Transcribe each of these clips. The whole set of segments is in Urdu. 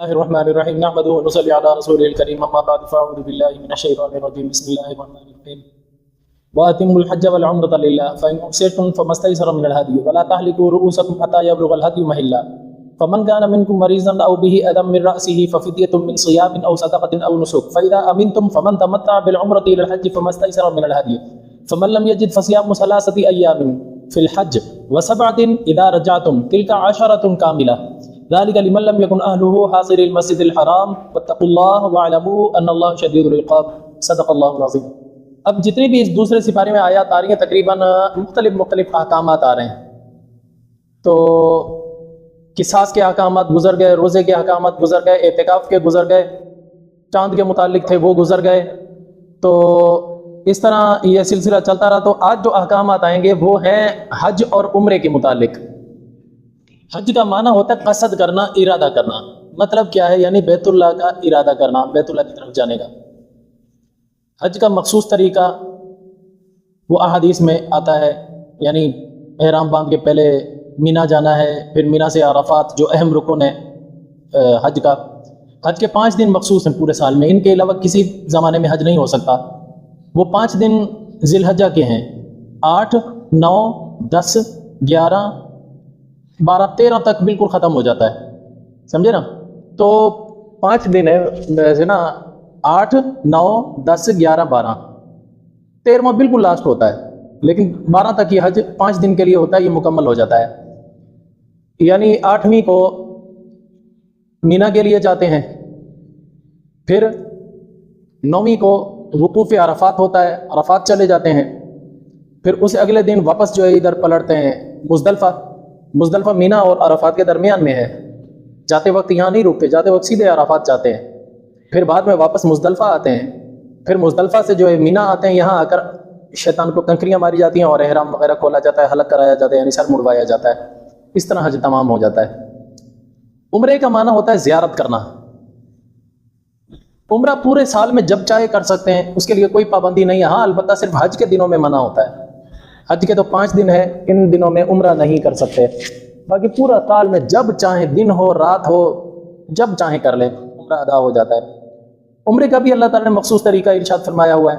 الرحمن نحمده ونصلي على رسوله الكريم اما بعد فاعوذ بالله من الشيطان الرجيم بسم الله الرحمن الرحيم واتموا الحج والعمرة لله فإن أحصرتم فما استيسر من الهدي ولا تهلكوا رؤوسكم حتى يبلغ الهدي محله فمن كان منكم مريضا أو به أذى من رأسه ففدية من صيام أو صدقة أو نسك فإذا أمنتم فمن تمتع بالعمرة إلى الحج فما استيسر من الهدي فمن لم يجد فصيام 3 أيام في الحج و7 إذا رجعتم تلك 10 كاملة ذلك لمن لم يكن أهله حاضر المسجد الحرام واتقوا الله واعلموا أن الله شديد العقاب صدق اللہ العظیم۔ اب جتنی بھی اس دوسرے سپارے میں آیات آ رہی ہیں تقریباً مختلف احکامات آ رہے ہیں۔ تو قصاص کے احکامات گزر گئے، روزے کے احکامات گزر گئے، اعتکاف کے گزر گئے، چاند کے متعلق تھے وہ گزر گئے۔ تو اس طرح یہ سلسلہ چلتا رہا۔ تو آج جو احکامات آئیں گے وہ ہیں حج اور عمرے کے متعلق۔ حج کا معنی ہوتا ہے قصد کرنا، ارادہ کرنا۔ مطلب کیا ہے؟ یعنی بیت اللہ کا ارادہ کرنا، بیت اللہ کی طرف جانے کا۔ حج کا مخصوص طریقہ وہ احادیث میں آتا ہے، یعنی احرام باندھ کے پہلے مینا جانا ہے، پھر مینا سے عرفات جو اہم رکن ہے حج کا۔ حج کے 5 دن مخصوص ہیں پورے سال میں، ان کے علاوہ کسی زمانے میں حج نہیں ہو سکتا۔ وہ 5 دن ذی الحجہ کے ہیں، 8، 9، 10، 11، 12، 13 تک بالکل ختم ہو جاتا ہے، سمجھے نا؟ تو 5 دن ہے ویسے نا، 8، 9، 10، 11، 12، 13واں بالکل لاسٹ ہوتا ہے، لیکن 12 تک یہ حج 5 دن کے لیے ہوتا ہے، یہ مکمل ہو جاتا ہے۔ یعنی 8ویں کو مینا کے لیے جاتے ہیں، پھر 9ویں کو وقوف عرفات ہوتا ہے، عرفات چلے جاتے ہیں، پھر اس اگلے دن واپس جو ہے ادھر پلٹتے ہیں مزدلفہ مینا اور عرفات کے درمیان میں ہے۔ جاتے وقت یہاں نہیں رکتے، جاتے وقت سیدھے عرفات جاتے ہیں، پھر بعد میں واپس مزدلفہ آتے ہیں، پھر مزدلفہ سے جو ہے مینا آتے ہیں، یہاں آ کر شیطان کو کنکریاں ماری جاتی ہیں اور احرام وغیرہ کھولا جاتا ہے، حلق کرایا جاتا ہے، یعنی سر مڑوایا جاتا ہے۔ اس طرح حج تمام ہو جاتا ہے۔ عمرے کا معنی ہوتا ہے زیارت کرنا۔ عمرہ پورے سال میں جب چاہے کر سکتے ہیں، اس کے لیے کوئی پابندی نہیں ہے، ہاں البتہ صرف حج کے دنوں میں منع ہوتا ہے۔ حج کے تو 5 دن ہے، ان دنوں میں عمرہ نہیں کر سکتے، باقی پورا سال میں جب چاہیں، دن ہو رات ہو، جب چاہیں کر لیں، عمرہ ادا ہو جاتا ہے۔ عمرے کا بھی اللہ تعالیٰ نے مخصوص طریقہ ارشاد فرمایا ہوا ہے۔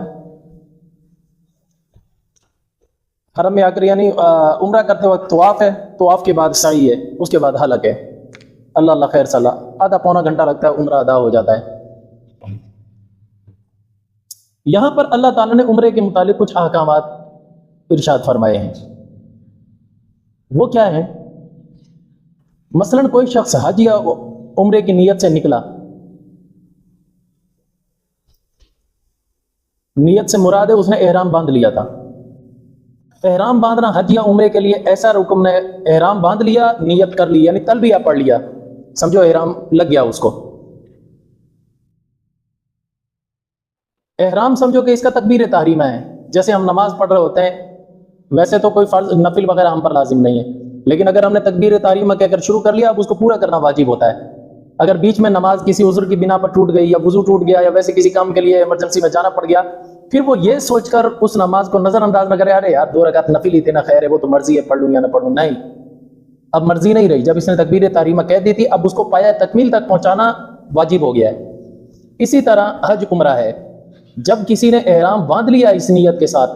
حرم میں آ کر یعنی عمرہ کرتے وقت طواف ہے، طواف کے بعد سعی ہے، اس کے بعد حلق ہے۔ اللہ خیر صلاح، آدھا پونا گھنٹہ لگتا ہے، عمرہ ادا ہو جاتا ہے۔ یہاں پر اللہ تعالیٰ نے عمرے کے متعلق کچھ احکامات ارشاد فرمائے ہیں۔ وہ کیا ہے؟ مثلاً کوئی شخص حج یا عمرے کی نیت سے نکلا، نیت سے مراد ہے اس نے احرام باندھ لیا تھا۔ احرام باندھنا حج یا عمرے کے لیے ایسا رکن ہے، احرام باندھ لیا، نیت کر لی، یعنی تلبیہ پڑھ لیا، سمجھو احرام لگ گیا اس کو۔ احرام سمجھو کہ اس کا تکبیر تحریمہ ہے، جیسے ہم نماز پڑھ رہے ہوتے ہیں، ویسے تو کوئی فرض نفل وغیرہ ہم پر لازم نہیں ہے، لیکن اگر ہم نے تکبیر تحریمہ کہہ کر شروع کر لیا، اب اس کو پورا کرنا واجب ہوتا ہے۔ اگر بیچ میں نماز کسی عذر کی بنا پر ٹوٹ گئی، یا وضو ٹوٹ گیا، یا ویسے کسی کام کے لیے ایمرجنسی میں جانا پڑ گیا، پھر وہ یہ سوچ کر اس نماز کو نظر انداز نہ کرے، ارے یار 2 رکعت نفل ہی تھے نا، خیر ہے، وہ تو مرضی ہے، پڑھ لوں یا نہ پڑھوں۔ نہیں، اب مرضی نہیں رہی، جب اس نے تکبیر تحریمہ کہہ دی تھی، اب اس کو پایہ تکمیل تک پہنچانا واجب ہو گیا ہے۔ اسی طرح حج عمرہ ہے، جب کسی نے احرام باندھ لیا اس نیت کے ساتھ،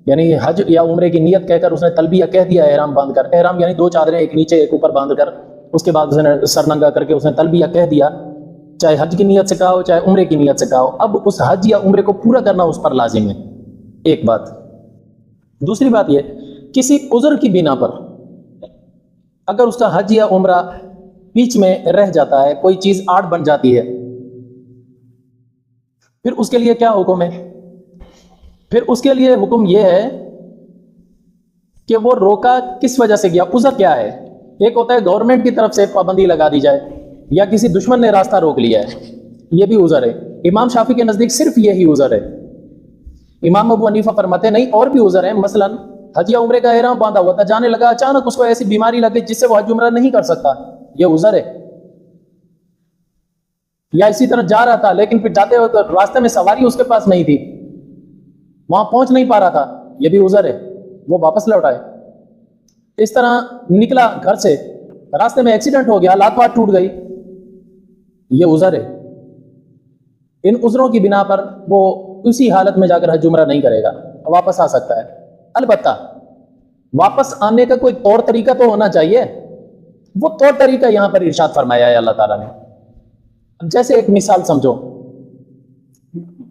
یعنی حج یا عمرے کی نیت کہہ کر اس نے تلبیہ کہہ دیا احرام باندھ کر، احرام یعنی 2 چادریں ایک نیچے ایک اوپر باندھ کر، اس کے بعد اس نے سر ننگا کر کے اس نے تلبیہ کہہ دیا، چاہے حج کی نیت سے کہا ہو چاہے عمرے کی نیت سے کہا ہو، اب اس حج یا عمرے کو پورا کرنا اس پر لازم ہے، ایک بات۔ دوسری بات یہ، کسی عذر کی بنا پر اگر اس کا حج یا عمرہ بیچ میں رہ جاتا ہے، کوئی چیز آڑ بن جاتی ہے، پھر اس کے لیے کیا حکم ہے؟ پھر اس کے لیے حکم یہ ہے کہ وہ روکا کس وجہ سے گیا، عذر کیا ہے؟ ایک ہوتا ہے گورنمنٹ کی طرف سے پابندی لگا دی جائے، یا کسی دشمن نے راستہ روک لیا ہے، یہ بھی عذر ہے۔ امام شافعی کے نزدیک صرف یہی عذر ہے۔ امام ابو حنیفہ فرماتے نہیں، اور بھی عذر ہیں، مثلا حج یا عمرے کا احرام باندھا ہوا تھا، جانے لگا، اچانک اس کو ایسی بیماری لگ گئی جس سے وہ حج عمرہ نہیں کر سکتا، یہ عذر ہے۔ یا اسی طرح جا رہا تھا، لیکن پھر جاتے وقت راستے میں سواری اس کے پاس نہیں تھی، وہاں پہنچ نہیں پا رہا تھا، یہ بھی عذر ہے، وہ واپس لوٹ آئے۔ اس طرح نکلا گھر سے، راستے میں ایکسیڈنٹ ہو گیا، لات پاٹ ٹوٹ گئی، یہ عذر ہے، ان عذروں کی بنا پر وہ اسی حالت میں جا کر حج عمرہ نہیں کرے گا، واپس آ سکتا ہے۔ البتہ واپس آنے کا کوئی طور طریقہ تو ہونا چاہیے، وہ طور طریقہ یہاں پر ارشاد فرمایا ہے اللہ تعالیٰ نے۔ جیسے ایک مثال سمجھو،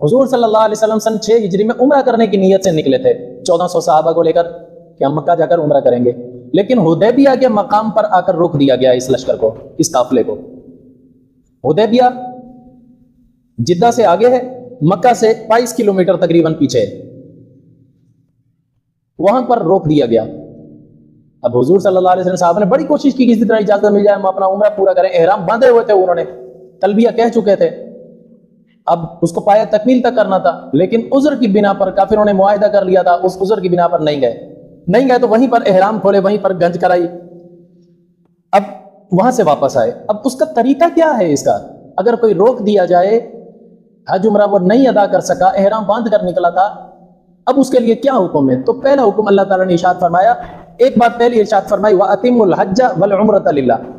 حضور صلی اللہ علیہ وسلم سن 6 ہجری میں عمرہ کرنے کی نیت سے نکلے تھے 1400 صحابہ کو لے کر کہ ہم مکہ جا کر عمرہ کریں گے، لیکن حدیبیہ کے مقام پر آ کر روک دیا گیا اس لشکر کو، اس قافلے کو۔ حدیبیہ جدہ سے آگے ہے، مکہ سے 22 کلومیٹر تقریباً پیچھے ہے، وہاں پر روک دیا گیا۔ اب حضور صلی اللہ علیہ وسلم صاحب نے بڑی کوشش کی کہ کسی طرح اجازت مل جائے ہم اپنا عمرہ پورا کریں، احرام باندھے ہوئے تھے، انہوں نے تلبیہ کہہ چکے تھے، اب اس کو پایا تکمیل تک کرنا تھا، لیکن عذر کی بنا پر کافروں نے معاہدہ کر لیا تھا، اس عذر کی بنا پر نہیں گئے تو وہیں پر احرام کھولے، وہیں پر گنج کرائی، اب وہاں سے واپس آئے۔ اب اس کا طریقہ کیا ہے اس کا؟ اگر کوئی روک دیا جائے، حج عمرہ وہ نہیں ادا کر سکا، احرام باندھ کر نکلا تھا، اب اس کے لیے کیا حکم ہے؟ تو پہلا حکم اللہ تعالیٰ نے ارشاد فرمایا، ایک بات پہلی ارشاد فرمائی، وَأَتِمُّ الْحَجَّ وَالْعُمْرَةَ لِلَّهِ،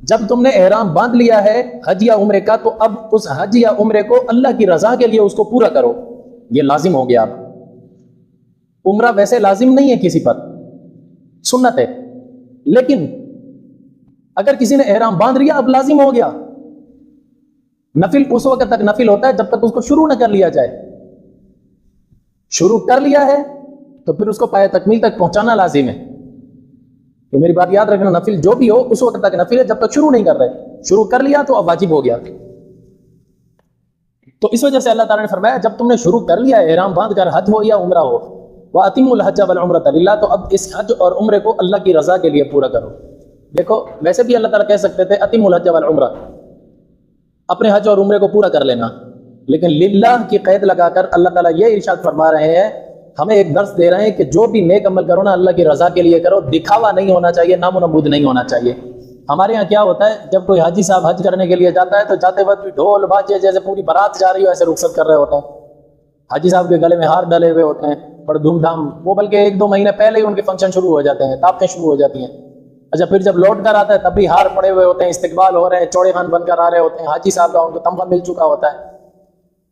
جب تم نے احرام باندھ لیا ہے حج یا عمرے کا، تو اب اس حج یا عمرے کو اللہ کی رضا کے لیے اس کو پورا کرو، یہ لازم ہو گیا۔ اب عمرہ ویسے لازم نہیں ہے کسی پر، سنت ہے، لیکن اگر کسی نے احرام باندھ لیا اب لازم ہو گیا۔ نفل اس وقت تک نفل ہوتا ہے جب تک اس کو شروع نہ کر لیا جائے، شروع کر لیا ہے تو پھر اس کو پائے تکمیل تک پہنچانا لازم ہے۔ تو میری بات یاد رکھنا، نفل جو بھی ہو اس وقت تک نفل ہے جب تک شروع نہیں کر رہے، شروع کر لیا تو اب واجب ہو گیا۔ تو اس وجہ سے اللہ تعالیٰ نے فرمایا جب تم نے شروع کر لیا ہے احرام باندھ کر، حج ہو یا عمرہ ہو، وَأَتِمُّ الْحَجَّ وَالْعُمْرَةَ لِلَّهِ، تو اب اس حج اور عمرے کو اللہ کی رضا کے لیے پورا کرو۔ دیکھو ویسے بھی اللہ تعالیٰ کہہ سکتے تھے اَتِمُّ الْحَجَّ وَالْعُمْرَةَ، اپنے حج اور عمرے کو پورا کر لینا، لیکن للہ کی قید لگا کر اللہ تعالیٰ یہ ارشاد فرما رہے ہیں، ہمیں ایک درس دے رہے ہیں کہ جو بھی نیک عمل کرو نا اللہ کی رضا کے لیے کرو، دکھاوا نہیں ہونا چاہیے، نام و نمود نہیں ہونا چاہیے۔ ہمارے یہاں کیا ہوتا ہے، جب کوئی حاجی صاحب حج کرنے کے لیے جاتا ہے تو جاتے وقت بھی ڈھول باجے جیسے پوری بارات جا رہی ہو ایسے رخصت کر رہے ہوتے ہیں، حاجی صاحب کے گلے میں ہار ڈلے ہوئے ہوتے ہیں بڑے دھوم دھام، وہ بلکہ 1-2 مہینے پہلے ہی ان کے فنکشن شروع ہو جاتے ہیں، دعوتیں شروع ہو جاتی ہیں۔ اچھا پھر جب لوٹ کر آتا ہے تب بھی ہار پڑے ہوئے ہوتے ہیں، استقبال ہو رہے ہیں، چوڑے خان بن کر آ رہے ہوتے ہیں، حاجی صاحب کا ان کو تمغہ مل چکا ہوتا ہے۔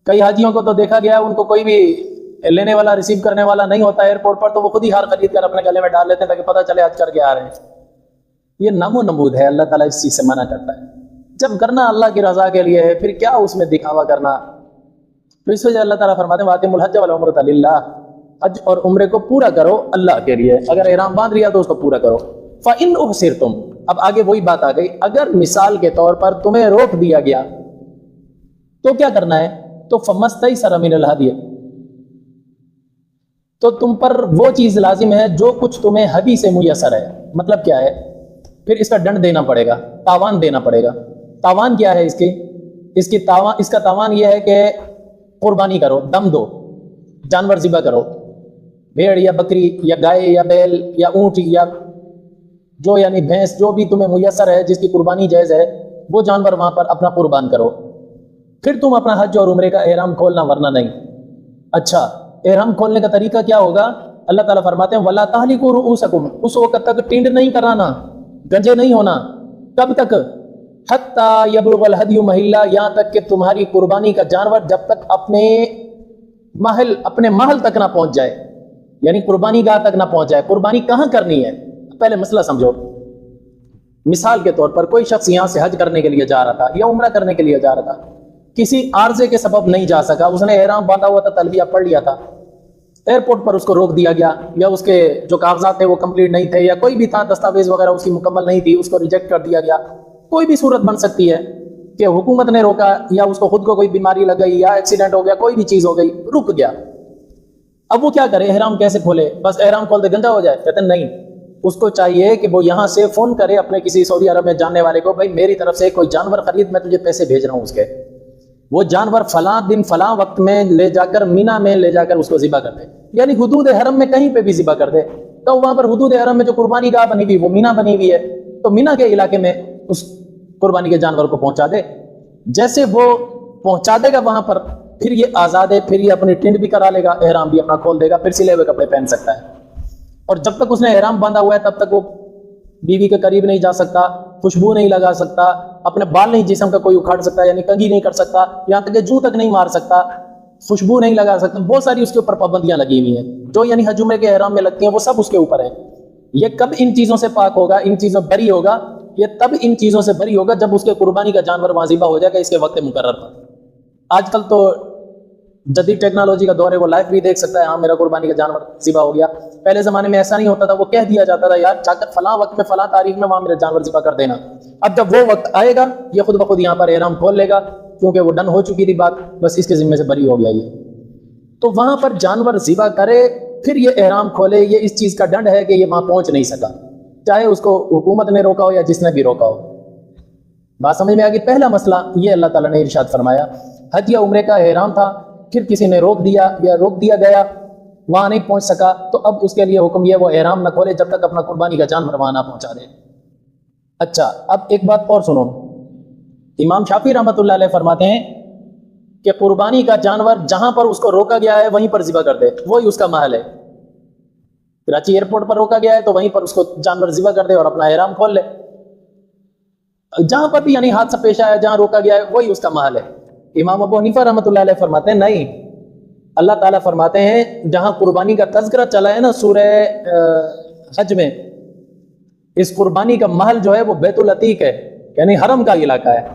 کئی حاجیوں کو تو دیکھا گیا ان کو کوئی بھی لینے والا ریسیو کرنے والا نہیں ہوتا ایئرپورٹ پر، تو وہ خود ہی ہار خرید کر اپنے گلے میں ڈال لیتے ہیں تاکہ پتہ چلے حج کر کے آ رہے ہیں۔ یہ نام و نمود ہے، اللہ تعالیٰ اس چیز سے منع کرتا ہے۔ جب کرنا اللہ کی رضا کے لیے ہے پھر کیا اس میں دکھاوا کرنا؟ تو اس وجہ اللہ تعالیٰ فرماتے ہیں وَأَتِمُّ الْحَجَّ وَالْعُمْرَةَ لِلَّهِ، حج اور عمرے کو پورا کرو اللہ کے لیے، اگر احرام باندھ لیا تو اس کو پورا کرو۔ فَإِنْ أُحْصِرْتُمْ، اب آگے وہی بات آ گئی، اگر مثال کے طور پر تمہیں روک دیا گیا تو کیا کرنا ہے؟ تو فَمَسْتَيْسَرَ مِنَ الْهَدْيِ، تو تم پر وہ چیز لازم ہے جو کچھ تمہیں ہدی سے میسر ہے۔ مطلب کیا ہے؟ پھر اس کا ڈنڈ دینا پڑے گا، تاوان دینا پڑے گا۔ تاوان کیا ہے اس کا تاوان یہ ہے کہ قربانی کرو، دم دو، جانور ذبح کرو، بھیڑ یا بکری یا گائے یا بیل یا اونٹ یا جو یعنی بھینس، جو بھی تمہیں میسر ہے جس کی قربانی جائز ہے، وہ جانور وہاں پر اپنا قربان کرو، پھر تم اپنا حج اور عمرے کا احرام کھولنا، ورنہ نہیں۔ اچھا احرام کھولنے کا طریقہ کیا ہوگا؟ اللہ تعالیٰ فرماتے ہیں وَلَا تَحْلِقُوا رُؤُوسَكُمْ، اس وقت تک ٹینڈ نہیں کرانا، گنجے نہیں ہونا۔ کب تک؟ حَتَّى يَبْلُغَ الْهَدْيُ مَحِلَّهُ، یہاں تک کہ تمہاری قربانی کا جانور جب تک اپنے محل تک نہ پہنچ جائے، یعنی قربانی گاہ تک نہ پہنچ جائے۔ قربانی کہاں کرنی ہے؟ پہلے مسئلہ سمجھو۔ مثال کے طور پر کوئی شخص یہاں سے حج کرنے کے لیے جا رہا تھا یا عمرہ کرنے کے لیے جا رہا تھا، کسی عارضے کے سبب نہیں جا سکا، اس نے احرام باندھا ہوا تھا، تلبیہ پڑھ لیا تھا، ایئرپورٹ پر اس کو روک دیا گیا، یا اس کے جو کاغذات تھے وہ کمپلیٹ نہیں تھے، یا کوئی بھی تھا دستاویز وغیرہ اس کی مکمل نہیں تھی، اس کو ریجیکٹ کر دیا گیا۔ کوئی بھی صورت بن سکتی ہے کہ حکومت نے روکا، یا اس کو خود کو کوئی بیماری لگ گئی، یا ایکسیڈنٹ ہو گیا، کوئی بھی چیز ہو گئی، رک گیا۔ اب وہ کیا کرے؟ احرام کیسے کھولے؟ بس احرام کھول دے گنجا ہو جائے؟ کہتے ہیں نہیں، اس کو چاہیے کہ وہ یہاں سے فون کرے اپنے کسی سعودی عرب میں جاننے والے کو، بھائی میری طرف سے کوئی جانور خرید، میں تجھے پیسے بھیج رہا ہوں اس کے، وہ جانور فلاں دن فلاں وقت میں لے جا کر مینا میں لے جا کر اس کو ذبح کر دے، یعنی حدود حرم میں کہیں پہ بھی ذبح کر دے۔ تو وہاں پر حدود حرم میں جو قربانی گاہ بنی ہوئی وہ مینا بنی ہوئی ہے، تو مینا کے علاقے میں اس قربانی کے جانور کو پہنچا دے۔ جیسے وہ پہنچا دے گا وہاں پر، پھر یہ آزاد ہے، پھر یہ اپنی ٹینٹ بھی کرا لے گا، احرام بھی اپنا کھول دے گا، پھر سلے ہوئے کپڑے پہن سکتا ہے۔ اور جب تک اس نے احرام باندھا ہوا ہے تب تک وہ بیوی کے قریب نہیں جا سکتا، خوشبو نہیں لگا سکتا، اپنے بال نہیں جسم کا کوئی اکھاڑ سکتا، یعنی کنگھی نہیں کر سکتا، یہاں تک کہ جوں تک نہیں مار سکتا، خوشبو نہیں لگا سکتا، بہت ساری اس کے اوپر پابندیاں لگی ہوئی ہیں جو یعنی حج عمرے کے احرام میں لگتی ہیں، وہ سب اس کے اوپر ہے۔ یہ کب ان چیزوں سے پاک ہوگا، ان چیزوں بری ہوگا؟ یہ تب ان چیزوں سے بری ہوگا جب اس کے قربانی کا جانور وہاں ذبح ہو جائے گا اس کے وقت مقرر پر۔ آج کل تو جدید ٹیکنالوجی کا دور ہے، وہ لائف بھی دیکھ سکتا ہے، ہاں میرا قربانی کا جانور ذبح ہو گیا۔ پہلے زمانے میں ایسا نہیں ہوتا تھا، وہ کہہ دیا جاتا تھا یار جا کر فلاں وقت میں فلاں تاریخ میں وہاں میرا جانور ذبح کر دینا۔ اب جب وہ وقت آئے گا یہ خود بخود یہاں پر احرام کھول لے گا، کیونکہ وہ ڈن ہو چکی تھی بات، بس اس کے ذمے سے بری ہو گیا یہ۔ تو وہاں پر جانور ذبح کرے پھر یہ احرام کھولے، یہ اس چیز کا ڈنڈ ہے کہ یہ وہاں پہنچ نہیں سکا، چاہے اس کو حکومت نے روکا ہو یا جس نے بھی روکا ہو۔ بات سمجھ میں آ گئی؟ پہلا مسئلہ یہ اللہ تعالیٰ نے ارشاد فرمایا، حج یا عمرے کا احرام تھا، پھر کسی نے روک دیا یا روک دیا گیا، وہاں نہیں پہنچ سکا، تو اب اس کے لیے حکم یہ وہ احرام نہ کھولے جب تک اپنا قربانی کا جانور وہاں نہ پہنچا دے۔ اچھا اب ایک بات اور سنو، امام شافعی رحمۃ اللہ علیہ فرماتے ہیں کہ قربانی کا جانور جہاں پر اس کو روکا گیا ہے وہیں پر ذبح کر دے، وہی اس کا محل ہے۔ کراچی ایئرپورٹ پر روکا گیا ہے تو وہیں پر اس کو جانور ذبح کر دے اور اپنا احرام کھول لے۔ جہاں پر بھی یعنی حادثہ پیش آیا، جہاں روکا گیا ہے وہی اس کا محل ہے۔ امام ابو حنیفہ رحمۃ اللہ علیہ فرماتے ہیں نہیں، اللہ تعالیٰ فرماتے ہیں جہاں قربانی کا تذکرہ چلا ہے نا سورہ حج میں، اس قربانی کا محل جو ہے وہ بیت العتیق ہے، یعنی حرم کا علاقہ ہے،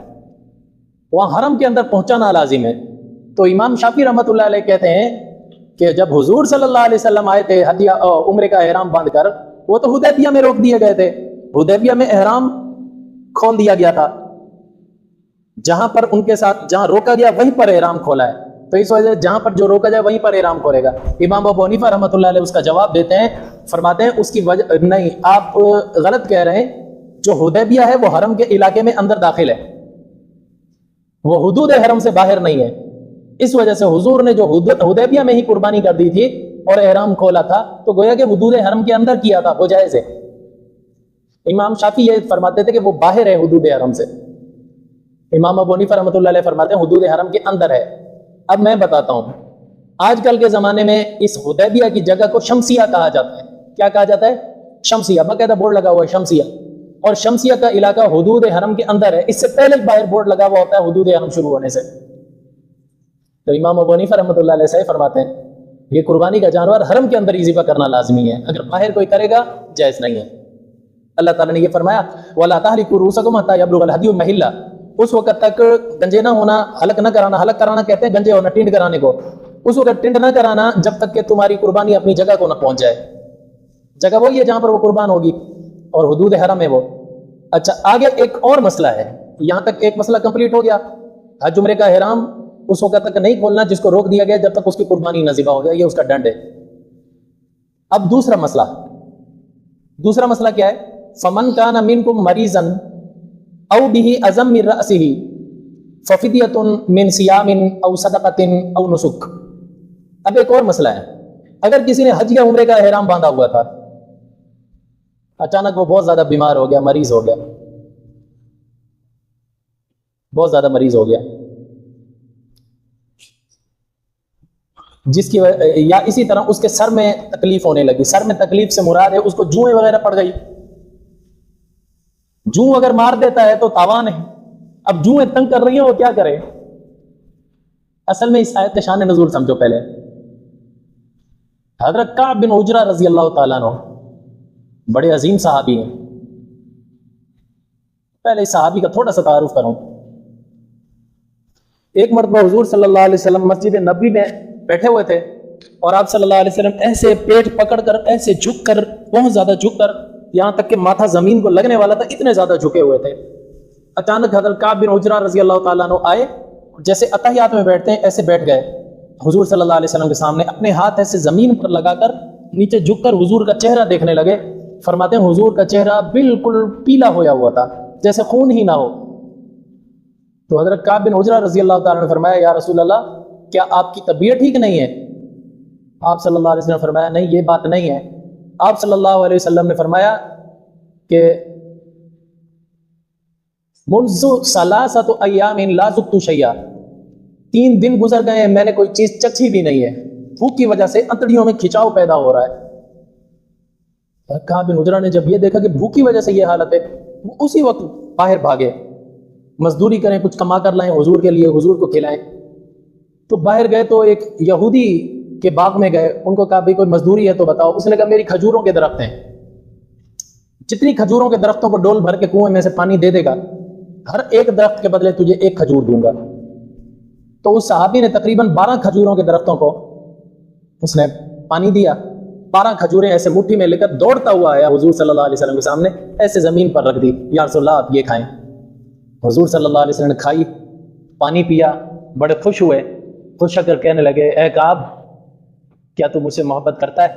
وہاں حرم کے اندر پہنچانا لازم ہے۔ تو امام شافعی رحمۃ اللہ علیہ کہتے ہیں کہ جب حضور صلی اللہ علیہ وسلم آئے تھے حج یا عمرے کا احرام باندھ کر، وہ تو حدیبیہ میں روک دیے گئے تھے، حدیبیہ میں احرام کھول دیا گیا تھا، جہاں پر ان کے ساتھ جہاں روکا گیا وہیں پر احرام کھولا ہے، تو اس وجہ سے جہاں پر جو روکا جائے وہیں پر احرام کھولے گا۔ امام ابو حنیفہ رحمۃ اللہ علیہ اس کا جواب دیتے ہیں، فرماتے ہیں اس کی وجہ نہیں، آپ غلط کہہ رہے ہیں، جو حدیبیہ ہے وہ حرم کے علاقے میں اندر داخل ہے، وہ حدود حرم سے باہر نہیں ہے، اس وجہ سے حضور نے جو حدیبیہ میں ہی قربانی کر دی تھی اور احرام کھولا تھا تو گویا کہ حدود حرم کے اندر کیا تھا، وہ جائز ہے۔ امام شافعی یہ فرماتے تھے کہ وہ باہر ہے حدود حرم سے، امام ابو حنیفہ رحمۃ اللہ علیہ فرماتے ہیں حدود حرم کے اندر ہے۔ اب میں بتاتا ہوں، آج کل کے زمانے میں اس حدیبیہ کی جگہ کو شمسیہ کہا جاتا ہے۔ کیا کہا جاتا ہے؟ شمسیہ، باقاعدہ بورڈ لگا ہوا ہے شمسیہ، اور شمسیہ کا علاقہ حدود حرم کے اندر ہے، اس سے پہلے باہر بورڈ لگا ہوا ہوتا ہے حدود حرم شروع ہونے سے۔ تو امام ابو حنیفہ رحمۃ اللہ علیہ صحیح فرماتے ہیں یہ قربانی کا جانور حرم کے اندر ہی ذبح کرنا لازمی ہے، اگر باہر کوئی کرے گا جائز نہیں ہے۔ اللہ تعالیٰ نے یہ فرمایا وَلَا تَحْلِقُوا رُؤُوسَكُمْ حَتَّىٰ يَبْلُغَ الْهَدْيُ مَحِلَّهُ، اس وقت تک گنجے نہ ہونا، حلق نہ کرانا، حلق کرانا کہتے ہیں گنجے ہونا، ٹنڈ کرانے کو، اس وقت ٹنڈ نہ کرانا جب تک کہ تمہاری قربانی اپنی جگہ کو نہ پہنچ جائے، جگہ وہی ہے جہاں پر وہ قربان ہوگی اور حدود حرم ہے وہ۔ اچھا آگے ایک اور مسئلہ ہے، یہاں تک ایک مسئلہ کمپلیٹ ہو گیا، حج عمرے کا احرام اس وقت تک نہیں کھولنا جس کو روک دیا گیا جب تک اس کی قربانی نہ ذبح ہو گیا، یہ اس کا ڈنڈ ہے۔ اب دوسرا مسئلہ کیا ہے؟ فَمَنْ كَانَ مِنْكُمْ مَرِيضًا أَوْ بِهِ أَذًى مِّن رَأْسِهِ فَفِدْيَةٌ مِّن صِيَامٍ أَوْ صَدَقَةٍ أَوْ نُسُكٍ۔ اب ایک اور مسئلہ ہے، اگر کسی نے حج یا عمرے کا احرام باندھا ہوا تھا، اچانک وہ بہت زیادہ بیمار ہو گیا، مریض ہو گیا، بہت زیادہ مریض ہو گیا، جس کی یا اسی طرح اس کے سر میں تکلیف ہونے لگی، سر میں تکلیف سے مراد ہے اس کو جوئیں وغیرہ پڑ گئی، جو اگر مار دیتا ہے تو تاوان ہے، اب جوئیں تنگ کر رہی ہیں وہ کیا کرے؟ اصل میں اس آیت کے شان نزول سمجھو پہلے، حضرت کعب بن عجرہ رضی اللہ تعالیٰ عنہ بڑے عظیم صحابی ہیں، پہلے اس صحابی کا تھوڑا سا تعارف کروں۔ ایک مرتبہ حضور صلی اللہ علیہ وسلم مسجد نبوی میں بیٹھے ہوئے تھے اور آپ صلی اللہ علیہ وسلم ایسے پیٹ پکڑ کر، ایسے جھک کر، بہت زیادہ جھک کر، یہاں تک کہ ماتھا زمین کو لگنے والا تھا، اتنے زیادہ جھکے ہوئے تھے۔ اچانک حضرت کعب بن عجرہ رضی اللہ تعالیٰ عنہ آئے، جیسے اتحیات میں بیٹھتے ہیں ایسے بیٹھ گئے حضور صلی اللہ علیہ وسلم کے سامنے، اپنے ہاتھ ایسے زمین پر لگا کر نیچے جھک کر حضور کا چہرہ دیکھنے لگے۔ فرماتے ہیں حضور کا چہرہ بالکل پیلا ہویا ہوا تھا، جیسے خون ہی نہ ہو۔ تو حضرت کعب بن عجرہ رضی اللہ تعالیٰ نے فرمایا یا رسول اللہ کیا آپ کی طبیعت ٹھیک نہیں ہے؟ آپ صلی اللہ علیہ وسلم نے فرمایا نہیں یہ بات نہیں ہے۔ آپ صلی اللہ علیہ وسلم نے فرمایا کہ منذ ثلاثۃ ایام لا ذقت شیئا، 3 دن گزر گئے ہیں میں نے کوئی چیز چکھی بھی نہیں ہے، بھوک کی وجہ سے انتڑیوں میں کھچاؤ پیدا ہو رہا ہے۔ کعب بن عجرہ نے جب یہ دیکھا کہ بھوک کی وجہ سے یہ حالت ہے، وہ اسی وقت باہر بھاگے مزدوری کریں، کچھ کما کر لائیں حضور کے لیے، حضور کو کھلائیں۔ تو باہر گئے تو ایک یہودی کے باغ میں گئے، ان کو کہا بھئی کوئی مزدوری ہے تو بتاؤ۔ اس نے کہا میری کھجوروں کے درخت ہیں، جتنی کھجوروں کے درختوں کو ڈول بھر کے کنویں میں سے پانی دے دے گا، ہر ایک درخت کے بدلے تجھے ایک کھجور دوں گا۔ تو اس صحابی نے تقریباً 12 کھجوروں کے درختوں کو اس نے پانی دیا۔ 12 کھجوریں ایسے مٹھی میں لے کر دوڑتا ہوا آیا حضور صلی اللہ علیہ وسلم کے سامنے، ایسے زمین پر رکھ دی، یا رسول اللہ آپ یہ کھائیں۔ حضور صلی اللہ علیہ وسلم نے کھائی، پانی پیا، بڑے خوش ہوئے، خوش ہو کر کہنے لگے اے کعب کیا تو مجھ سے محبت کرتا ہے؟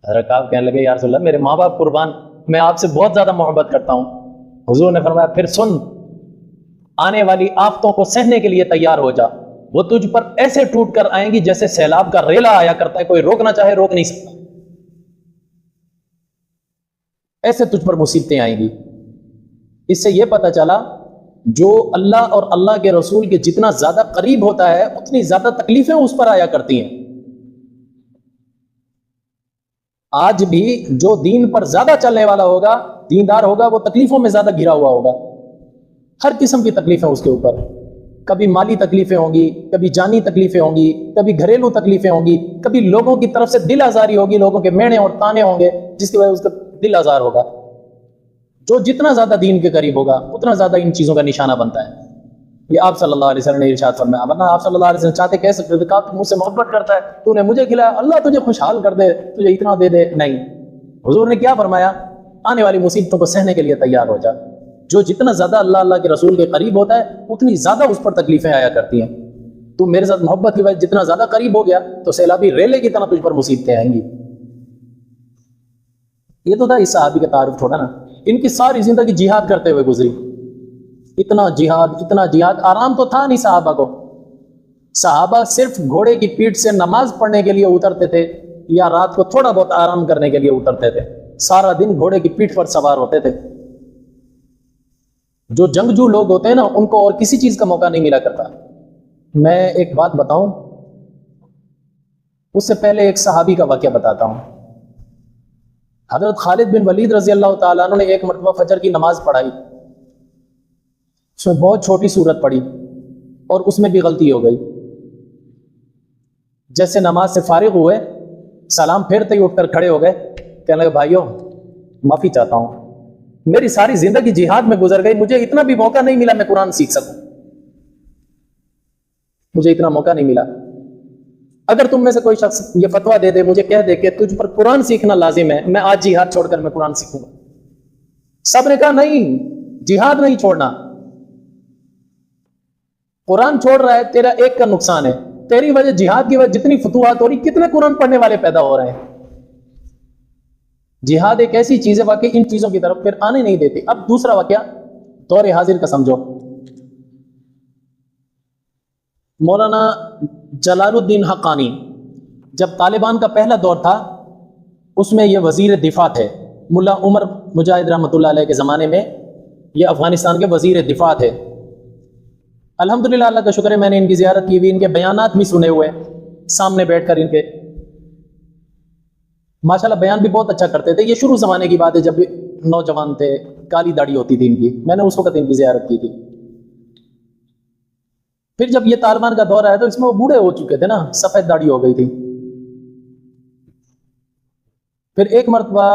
حضرت کعب کہنے لگے یا رسول اللہ میرے ماں باپ قربان، میں آپ سے بہت زیادہ محبت کرتا ہوں۔ حضور نے فرمایا پھر سن، آنے والی آفتوں کو سہنے کے لیے تیار ہو جا، وہ تجھ پر ایسے ٹوٹ کر آئیں گی جیسے سیلاب کا ریلا آیا کرتا ہے، کوئی روکنا چاہے روک نہیں سکتا، ایسے تجھ پر مصیبتیں آئیں گی۔ اس سے یہ پتہ چلا جو اللہ اور اللہ کے رسول کے جتنا زیادہ قریب ہوتا ہے اتنی زیادہ تکلیفیں اس پر آیا کرتی ہیں۔ آج بھی جو دین پر زیادہ چلنے والا ہوگا، دیندار ہوگا، وہ تکلیفوں میں زیادہ گھرا ہوا ہوگا، ہر قسم کی تکلیفیں اس کے اوپر، کبھی مالی تکلیفیں ہوں گی، کبھی جانی تکلیفیں ہوں گی، کبھی گھریلو تکلیفیں ہوں گی، کبھی لوگوں کی طرف سے دل آزاری ہوگی، لوگوں کے مینے اور تانے ہوں گے جس کی وجہ سے اس کا دل آزار ہوگا۔ جو جتنا زیادہ دین کے قریب ہوگا اتنا زیادہ ان چیزوں کا نشانہ بنتا ہے۔ یہ آپ صلی اللہ علیہ وسلم نے ارشاد فرمایا، ورنہ آپ صلی اللہ علیہ وسلم چاہتے کہہ سکتے تھے کہ تو مجھ سے محبت کرتا ہے، تو نے مجھے کھلایا، اللہ تجھے خوشحال کر دے، تجھے اتنا دے دے۔ نہیں، حضور نے کیا فرمایا؟ آنے والی مصیبتوں کو سہنے کے لیے تیار ہو جا۔ جو جتنا زیادہ اللہ کے رسول کے قریب ہوتا ہے اتنی زیادہ اس پر تکلیفیں آیا کرتی ہیں۔ تو میرے ساتھ محبت کی وجہ جتنا زیادہ قریب ہو گیا تو سیلابی ریلے کی طرح تجھ پر مصیبتیں آئیں گی۔ یہ تو تھا اس صحابی کا تعارف تھوڑا نا، ان کی ساری زندگی جہاد کرتے ہوئے گزری، اتنا جہاد، آرام تو تھا نہیں صحابہ کو۔ صحابہ صرف گھوڑے کی پیٹھ سے نماز پڑھنے کے لیے اترتے تھے یا رات کو تھوڑا بہت آرام کرنے کے لیے اترتے تھے، سارا دن گھوڑے کی پیٹھ پر سوار ہوتے تھے۔ جو جنگجو لوگ ہوتے ہیں نا ان کو اور کسی چیز کا موقع نہیں ملا کرتا۔ میں ایک بات بتاؤں، اس سے پہلے ایک صحابی کا واقعہ بتاتا ہوں۔ حضرت خالد بن ولید رضی اللہ تعالیٰ عنہ نے ایک مرتبہ فجر کی نماز پڑھائی، اس میں بہت چھوٹی سورت پڑھی اور اس میں بھی غلطی ہو گئی۔ جیسے نماز سے فارغ ہوئے، سلام پھیرتے ہی اٹھ کر کھڑے ہو گئے، کہنے لگے بھائیو معافی چاہتا ہوں، میری ساری زندگی جہاد میں گزر گئی، مجھے اتنا بھی موقع نہیں ملا میں قرآن سیکھ سکوں، مجھے اتنا موقع نہیں ملا۔ اگر تم میں سے کوئی شخص یہ فتویٰ دے دے، مجھے کہہ دے کہ تجھ پر قرآن سیکھنا لازم ہے، میں آج جہاد چھوڑ کر میں قرآن سیکھوں گا۔ سب نے کہا نہیں، جہاد نہیں چھوڑنا، قرآن چھوڑ رہا ہے تیرا ایک کا نقصان ہے، تیری وجہ جہاد کی وجہ جتنی فتوحات ہو رہی، کتنے قرآن پڑھنے والے پیدا ہو رہے ہیں۔ جہاد ایک ایسی چیز ہے واقعی ان چیزوں کی طرف پھر آنے نہیں دیتی۔ اب دوسرا واقعہ دور حاضر کا سمجھو۔ مولانا جلال الدین حقانی جب طالبان کا پہلا دور تھا اس میں یہ وزیر دفاع تھے، ملا عمر مجاہد رحمۃ اللہ علیہ کے زمانے میں یہ افغانستان کے وزیر دفاع تھے۔ الحمدللہ اللہ کا شکر ہے میں نے ان کی زیارت کی ہوئی، ان کے بیانات بھی سنے ہوئے سامنے بیٹھ کر، ان کے ماشاءاللہ بیان بھی بہت اچھا کرتے تھے۔ یہ شروع زمانے کی بات ہے جب نوجوان تھے، کالی داڑھی ہوتی تھی ان کی، میں نے اس وقت ان کی زیارت کی تھی۔ پھر جب یہ طالبان کا دور آیا تو اس میں وہ بوڑھے ہو چکے تھے نا، سفید داڑھی ہو گئی تھی۔ پھر ایک مرتبہ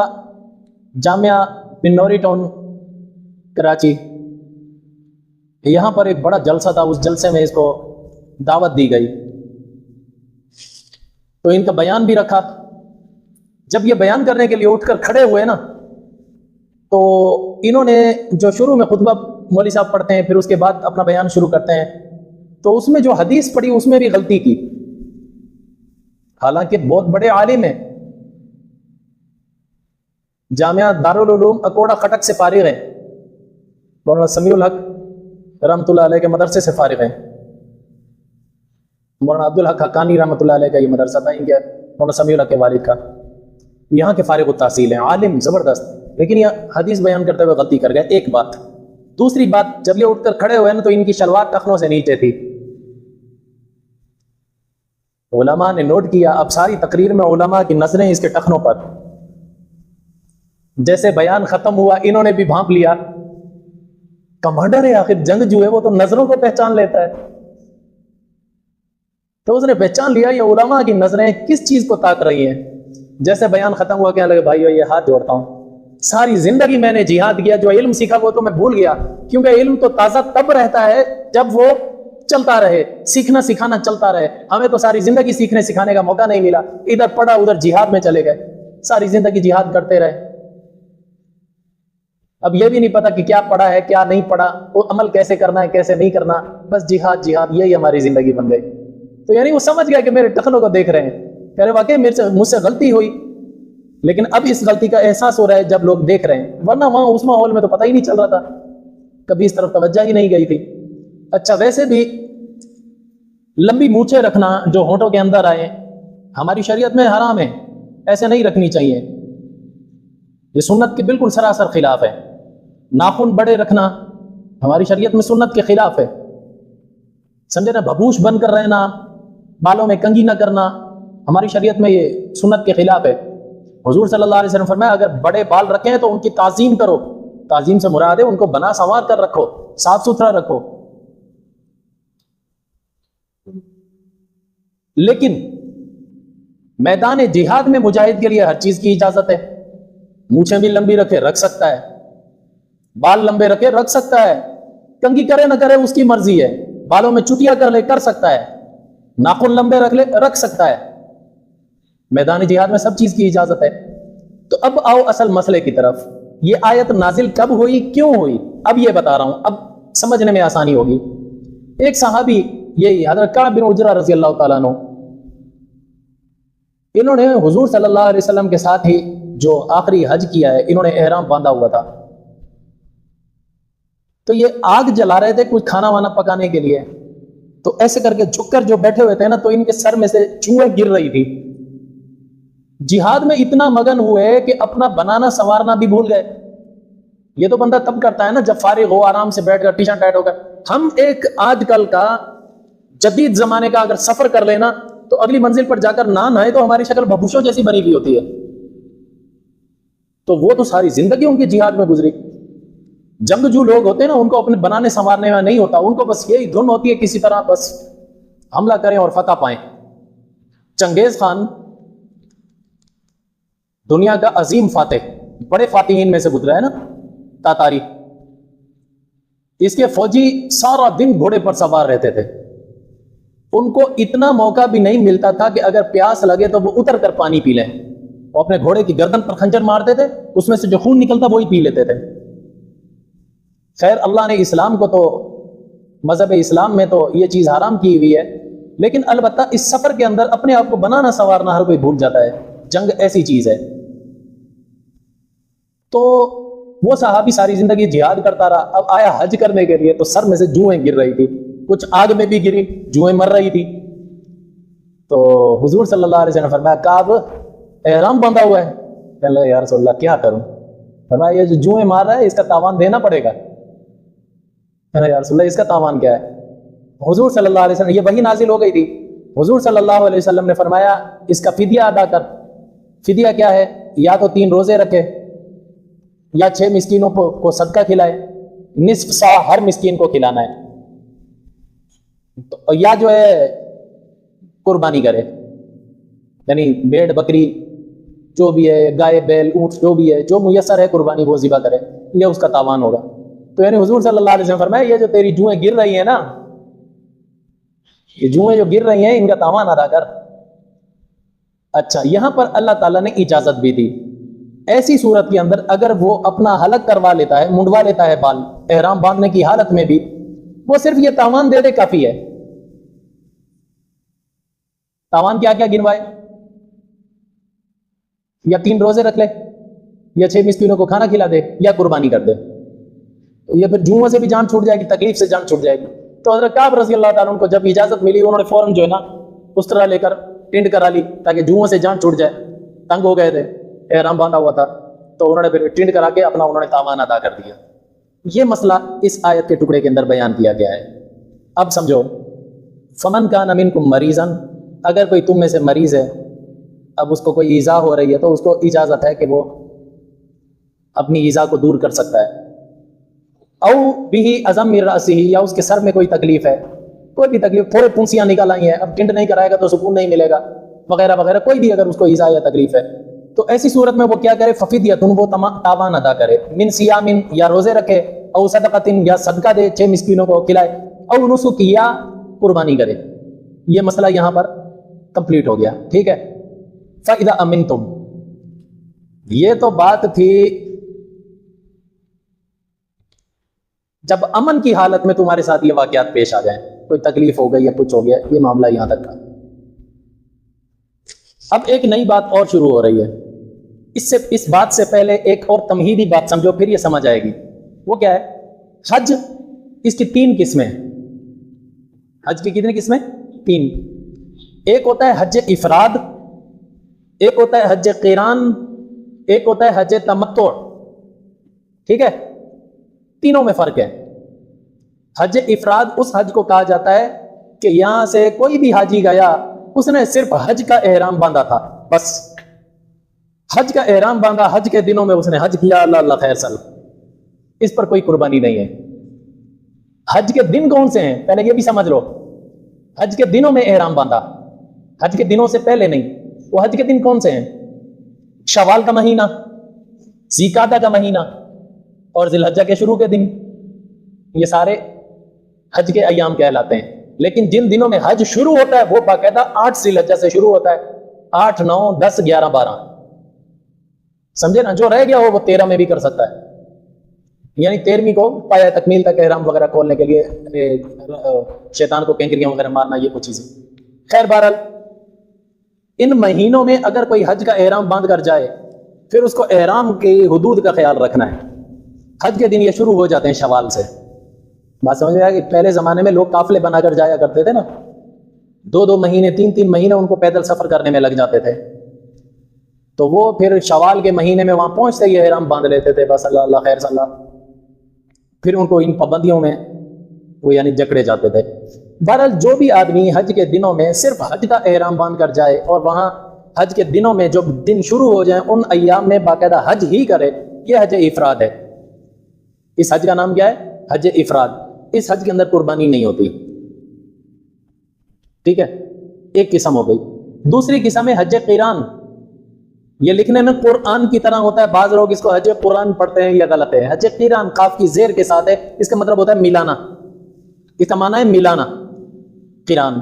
جامعہ بنوری ٹاؤن کراچی، یہاں پر ایک بڑا جلسہ تھا، اس جلسے میں اس کو دعوت دی گئی تو ان کا بیان بھی رکھا۔ جب یہ بیان کرنے کے لیے اٹھ کر کھڑے ہوئے نا تو انہوں نے جو شروع میں خطبہ مولوی صاحب پڑھتے ہیں پھر اس کے بعد اپنا بیان شروع کرتے ہیں، تو اس میں جو حدیث پڑھی اس میں بھی غلطی کی، حالانکہ بہت بڑے عالم ہیں، جامعہ دارالعلوم اکوڑا خٹک سے فارغ ہیں، مولانا سمیع الحق رحمۃ اللہ علیہ کے مدرسے سے فارغ ہیں، مولانا عبدالحق حقانی رحمۃ اللہ علیہ کا یہ مدرسہ تھا، ان کے مولانا سمیع الحق کے والد کا، یہاں کے فارغ التحصیل ہیں، عالم زبردست، لیکن یہ حدیث بیان کرتے ہوئے غلطی کر گئے۔ ایک بات۔ دوسری بات، جب یہ اٹھ کر کھڑے ہوئے نا تو ان کی شلوار ٹخنوں سے نیچے تھی۔ علماء نے نوٹ کیا، اب ساری تقریر میں علماء کی نظریں اس کے ٹخنوں پر، جیسے بیان ختم ہوا انہوں نے بھی بھانپ لیا کمانڈر ہے آخر، جنگ جو ہے وہ تو نظروں کو پہچان لیتا ہے. تو اس نے پہچان لیا یہ علماء کی نظریں کس چیز کو تاک رہی ہیں. جیسے بیان ختم ہوا کہنے لگے بھائیو یہ ہاتھ جوڑتا ہوں، ساری زندگی میں نے جہاد کیا، جو علم سیکھا وہ تو میں بھول گیا، کیونکہ علم تو تازہ تب رہتا ہے جب وہ چلتا رہے، سیکھنا سکھانا چلتا رہے. ہمیں تو ساری زندگی سیکھنے سکھانے کا موقع نہیں ملا، ادھر پڑھا ادھر جہاد میں چلے گئے، ساری زندگی جہاد کرتے رہے. اب یہ بھی نہیں پتا کہ کیا پڑھا ہے کیا نہیں پڑھا، وہ عمل کیسے کرنا ہے کیسے نہیں کرنا، بس جہاد جہاد یہی ہماری زندگی بن گئی. تو یعنی وہ سمجھ گیا کہ میرے ٹخنوں کو دیکھ رہے ہیں، کہہ رہے واقعی مجھ سے غلطی ہوئی، لیکن اب اس غلطی کا احساس ہو رہا ہے جب لوگ دیکھ رہے ہیں، ورنہ وہاں اس ماحول میں تو پتہ ہی نہیں چل رہا تھا، کبھی اس طرف توجہ ہی نہیں گئی تھی. اچھا ویسے بھی لمبی مونچھیں رکھنا جو ہونٹوں کے اندر آئے ہماری شریعت میں حرام ہے، ایسے نہیں رکھنی چاہیے، یہ سنت کے بالکل سراسر خلاف ہے. ناخن بڑے رکھنا ہماری شریعت میں سنت کے خلاف ہے، سمجھے نا. بھبوش بن کر رہنا، بالوں میں کنگھی نہ کرنا، ہماری شریعت میں یہ سنت کے خلاف ہے. حضور صلی اللہ علیہ وسلم فرمایا اگر بڑے بال رکھیں تو ان کی تعظیم کرو، تعظیم سے مراد ہے ان کو بنا سنوار کر رکھو، صاف ستھرا رکھو. لیکن میدان جہاد میں مجاہد کے لیے ہر چیز کی اجازت ہے. مونچھیں بھی لمبی رکھے رکھ سکتا ہے، بال لمبے رکھے رکھ سکتا ہے، کنگھی کرے نہ کرے اس کی مرضی ہے، بالوں میں چٹیاں کر لے کر سکتا ہے، ناخن لمبے رکھ لے رکھ سکتا ہے. میدان جہاد میں سب چیز کی اجازت ہے. تو اب آؤ اصل مسئلے کی طرف. یہ آیت نازل کب ہوئی، کیوں ہوئی، اب یہ بتا رہا ہوں، اب سمجھنے میں آسانی ہوگی. ایک صحابی یہی حضرت کعب بن عجرہ رضی اللہ تعالیٰ عنہ، انہوں نے حضور صلی اللہ علیہ وسلم کے ساتھ ہی جو آخری حج کیا ہے، انہوں نے احرام باندھا ہوا تھا. تو یہ آگ جلا رہے تھے کچھ کھانا وانا پکانے کے لیے، تو ایسے کر کے جھک کر جو بیٹھے ہوئے تھے نا، تو ان کے سر میں سے چوہیں گر رہی تھی. جہاد میں اتنا مگن ہوئے کہ اپنا بنانا سنوارنا بھی بھول گئے. یہ تو بندہ تب کرتا ہے نا جب فارغ ہو، آرام سے بیٹھ کر ٹی شرٹ ٹائٹ ہو کر. ہم ایک آج کل کا جدید زمانے کا اگر سفر کر لینا تو اگلی منزل پر جا کر نہ نہائے تو ہماری شکل بھبوشوں جیسی بنی ہوئی ہوتی ہے. تو وہ تو ساری زندگی ان کی جہاد میں گزری. جنگجو لوگ ہوتے ہیں نا، ان کو اپنے بنانے سنوارنے میں نہیں ہوتا، ان کو بس یہی دھن ہوتی ہے کسی طرح بس حملہ کریں اور فتح پائیں. چنگیز خان دنیا کا عظیم فاتح، بڑے فاتحین میں سے گزرا ہے نا، تاتاری. اس کے فوجی سارا دن گھوڑے پر سوار رہتے تھے، ان کو اتنا موقع بھی نہیں ملتا تھا کہ اگر پیاس لگے تو وہ اتر کر پانی پی لیں. وہ اپنے گھوڑے کی گردن پر خنجر مارتے تھے، اس میں سے جو خون نکلتا وہی پی لیتے تھے. خیر اللہ نے اسلام کو تو، مذہب اسلام میں تو یہ چیز حرام کی ہوئی ہے، لیکن البتہ اس سفر کے اندر اپنے آپ کو بنانا سنوارنا ہر کوئی بھول جاتا ہے. جنگ ایسی چیز ہے. تو وہ صحابی ساری زندگی جہاد کرتا رہا، اب آیا حج کرنے کے لیے تو سر میں سے جوئیں گر رہی تھی، کچھ آگ میں بھی گری، جوئیں مر رہی تھی. تو حضور صلی اللہ علیہ وسلم فرمایا کعب احرام باندھا ہوا ہے. کہنے لگا یا رسول اللہ کیا کروں؟ فرمایا یہ جو جوئیں مار رہا ہے اس کا تاوان دینا پڑے گا. کہنے لگا یا رسول اللہ اس کا تاوان کیا ہے؟ حضور صلی اللہ علیہ وسلم، یہ وحی نازل ہو گئی تھی، حضور صلی اللہ علیہ وسلم نے فرمایا اس کا فدیہ ادا کر. فدیہ کیا ہے؟ یا تو 3 روزے رکھے، یا 6 مسکینوں کو صدقہ کھلائے، نصف سا ہر مسکین کو کھلانا ہے، تو یا جو ہے قربانی کرے، یعنی بھیڑ بکری جو بھی ہے، گائے بیل اونٹ جو بھی ہے، جو میسر ہے قربانی وہ ذبح کرے، یہ اس کا تاوان ہوگا. تو یعنی حضور صلی اللہ علیہ وسلم فرمایا یہ جو تیری جوئیں گر رہی ہیں نا، یہ جوئیں جو گر رہی ہیں ان کا تاوان ادا کر. اچھا یہاں پر اللہ تعالیٰ نے اجازت بھی دی، ایسی صورت کے اندر اگر وہ اپنا حلق کروا لیتا ہے، منڈوا لیتا ہے بال احرام باندھنے کی حالت میں بھی، وہ صرف یہ تاوان دے دے کافی ہے. تاوان کیا کیا گنوائے؟ یا 3 روزے رکھ لے، یا 6 مسکینوں کو کھانا کھلا دے، یا قربانی کر دے. یہ پھر جوؤں سے بھی جان چھوٹ جائے گی، تکلیف سے جان چھوٹ جائے گی. تو حضرت کعب رضی اللہ تعالیٰ عنہ کو جب اجازت ملی، انہوں نے فوراً جو ہے نا اس طرح لے کر ٹینٹ کرا لی تاکہ جوؤں سے جان چھوٹ جائے. تنگ ہو گئے تھے، احرام باندھا ہوا تھا، تو انہوں نے پھر ٹینٹ کرا کے اپنا انہوں نے تاوان ادا کر دیا. یہ مسئلہ اس آیت کے ٹکڑے کے اندر بیان کیا گیا ہے. اب سمجھو، فمن کان منکم مریضا، اگر کوئی تم میں سے مریض ہے، اب اس کو کوئی ایذا ہو رہی ہے تو اس کو اجازت ہے کہ وہ اپنی ایذا کو دور کر سکتا ہے. او بھی ازم من رأسہ، یا اس کے سر میں کوئی تکلیف ہے، کوئی بھی تکلیف، تھوڑے پونسیاں نکل آئی ہیں، اب ٹنڈ نہیں کرائے گا تو سکون نہیں ملے گا وغیرہ وغیرہ، کوئی بھی اگر اس کو ایذا یا تکلیف ہے تو ایسی صورت میں وہ کیا کرے؟ ففدیۃ، وہ تاوان ادا کرے، من صیام، یا روزے رکھے، او صدقۃ، یا صدقہ دے، 6 مسکینوں کو کھلائے، او نسک، یا قربانی کرے۔ یہ مسئلہ یہاں پر کمپلیٹ ہو گیا، ٹھیک ہے۔ فَإِذَا أَمِنْتُمْ، یہ تو بات تھی جب امن کی حالت میں تمہارے ساتھ یہ واقعات پیش آ جائیں، کوئی تکلیف ہو گئی یا کچھ ہو گیا، یہ معاملہ یہاں تک تھا۔ اب ایک نئی بات اور شروع ہو رہی ہے، اس بات سے پہلے ایک اور تمہیدی بات سمجھو، پھر یہ سمجھ آئے گی۔ وہ کیا ہے؟ حج، اس کی 3 قسمیں ہیں۔ حج کی کتنی قسمیں؟ 3۔ ایک ہوتا ہے حج افراد، ایک ہوتا ہے حج قران، ایک ہوتا ہے حج تمتع، ٹھیک ہے؟ تینوں میں فرق ہے۔ حج افراد اس حج کو کہا جاتا ہے کہ یہاں سے کوئی بھی حاجی گیا، اس نے صرف حج کا احرام باندھا تھا، بس حج کا احرام باندھا، حج کے دنوں میں اس نے حج کیا، اللہ اللہ خیر سل، اس پر کوئی قربانی نہیں ہے۔ حج کے دن کون سے ہیں؟ پہلے یہ بھی سمجھ لو، حج کے دنوں میں احرام باندھا، حج کے دنوں سے پہلے نہیں۔ وہ حج کے دن کون سے ہیں؟ شوال کا مہینہ، ذی القعدہ کا مہینہ، اور ذی الحجہ کے شروع کے دن، یہ سارے حج کے ایام کہلاتے ہیں۔ لیکن جن دنوں میں حج شروع ہوتا ہے وہ باقاعدہ 8 ذی الحجہ سے شروع ہوتا ہے، 8، 9، 10، 11، 12، سمجھے نا؟ جو رہ گیا ہو وہ 13 میں بھی کر سکتا ہے، یعنی 13ویں کو پایا تکمیل تک احرام وغیرہ کھولنے کے لیے شیطان کو کینکریاں وغیرہ مارنا، یہ کچھ چیزیں۔ خیر بہرحال ان مہینوں میں اگر کوئی حج کا احرام باندھ کر جائے، پھر اس کو احرام کی حدود کا خیال رکھنا ہے۔ حج کے دن یہ شروع ہو جاتے ہیں شوال سے، بات سمجھ میں آیا کہ پہلے زمانے میں لوگ قافلے بنا کر جایا کرتے تھے نا، 2 مہینے 3 مہینے ان کو پیدل سفر کرنے میں لگ جاتے تھے، تو وہ پھر شوال کے مہینے میں وہاں پہنچتے ہی احرام باندھ لیتے تھے، بس اللہ اللہ خیر صلی اللہ، پھر ان کو ان پابندیوں میں وہ یعنی جکڑے جاتے تھے۔ بہرحال جو بھی آدمی حج کے دنوں میں صرف حج کا احرام باندھ کر جائے اور وہاں حج کے دنوں میں جو دن شروع ہو جائیں ان ایام میں باقاعدہ حج ہی کرے، یہ حج افراد ہے۔ اس حج کا نام کیا ہے؟ حج افراد۔ اس حج کے اندر قربانی نہیں ہوتی، ٹھیک ہے؟ ایک قسم ہو گئی۔ دوسری قسم ہے حج قران، یہ لکھنے میں قرآن کی طرح ہوتا ہے، بعض لوگ اس کو حج قرآن پڑھتے ہیں، یہ غلط ہے۔ حج قران قاف کی زیر کے ساتھ ہے، اس کا مطلب ہوتا ہے ملانا، اس کا معنی ہے ملانا۔ قران،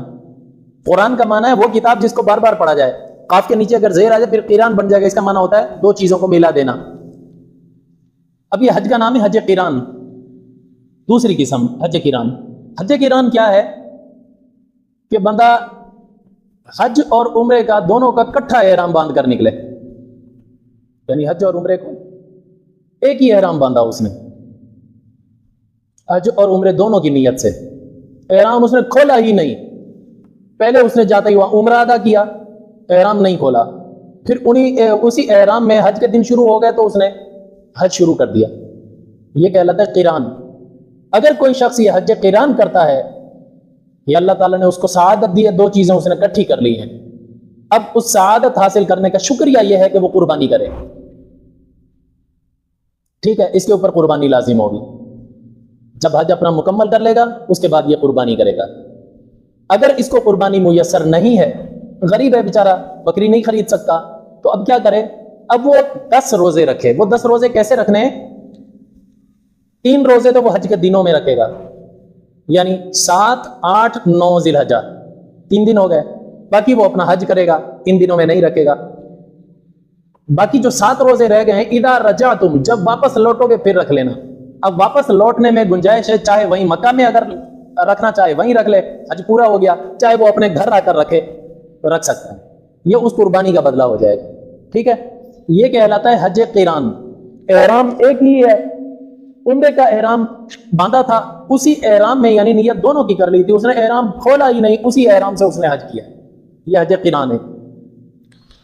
قرآن کا معنی ہے وہ کتاب جس کو بار بار پڑھا جائے، قاف کے نیچے اگر زیر آ جائے پھر قران بن جائے گا، اس کا معنی ہوتا ہے 2 چیزوں کو ملا دینا۔ اب یہ حج کا نام ہے حج قران، دوسری قسم حج قران۔ حج قران کیا ہے کہ بندہ حج اور عمرے کا دونوں کا کٹھا احرام باندھ کر نکلے، یعنی حج اور عمرے کو ایک ہی احرام باندھا اس نے، حج اور عمرے دونوں کی نیت سے۔ احرام اس نے کھولا ہی نہیں، پہلے اس نے جاتا ہی وہاں عمرہ ادا کیا، احرام نہیں کھولا، پھر اسی احرام میں حج کے دن شروع ہو گئے تو اس نے حج شروع کر دیا، یہ کہلاتا ہے قران۔ اگر کوئی شخص یہ حج قران کرتا ہے، یہ اللہ تعالیٰ نے اس کو سعادت دی ہے، 2 چیزیں اس نے اکٹھی کر لی ہیں، اب اس سعادت حاصل کرنے کا شکریہ یہ ہے کہ وہ قربانی کرے، ٹھیک ہے؟ اس کے اوپر قربانی لازم ہوگی، جب حج اپنا مکمل کر لے گا اس کے بعد یہ قربانی کرے گا۔ اگر اس کو قربانی میسر نہیں ہے، غریب ہے بیچارہ، بکری نہیں خرید سکتا، تو اب کیا کرے؟ اب وہ 10 روزے رکھے۔ وہ 10 روزے کیسے رکھنے ہیں؟ 3 روزے تو وہ حج کے دنوں میں رکھے گا، یعنی 7، 8، 9 ذی الحجہ، 3 دن ہو گئے، باقی وہ اپنا حج کرے گا، ان دنوں میں نہیں رکھے گا۔ باقی جو 7 روزے رہ گئے ہیں، اذا رجعتم، جب واپس لوٹو گے پھر رکھ لینا۔ اب واپس لوٹنے میں گنجائش ہے، چاہے وہیں مکہ میں اگر رکھنا چاہے وہیں رکھ لے، حج پورا ہو گیا، چاہے وہ اپنے گھر آ کر رکھے تو رکھ سکتا ہے، یہ اس قربانی کا بدلہ ہو جائے گا، ٹھیک ہے؟ یہ کہلاتا ہے حج قران۔ احرام ایک ہی ہے، عمرے کا احرام باندھا تھا، اسی احرام میں یعنی نیت دونوں کی کر لی تھی، اس نے احرام کھولا ہی نہیں، اسی احرام سے اس نے حج کیا، یہ حج قران ہے۔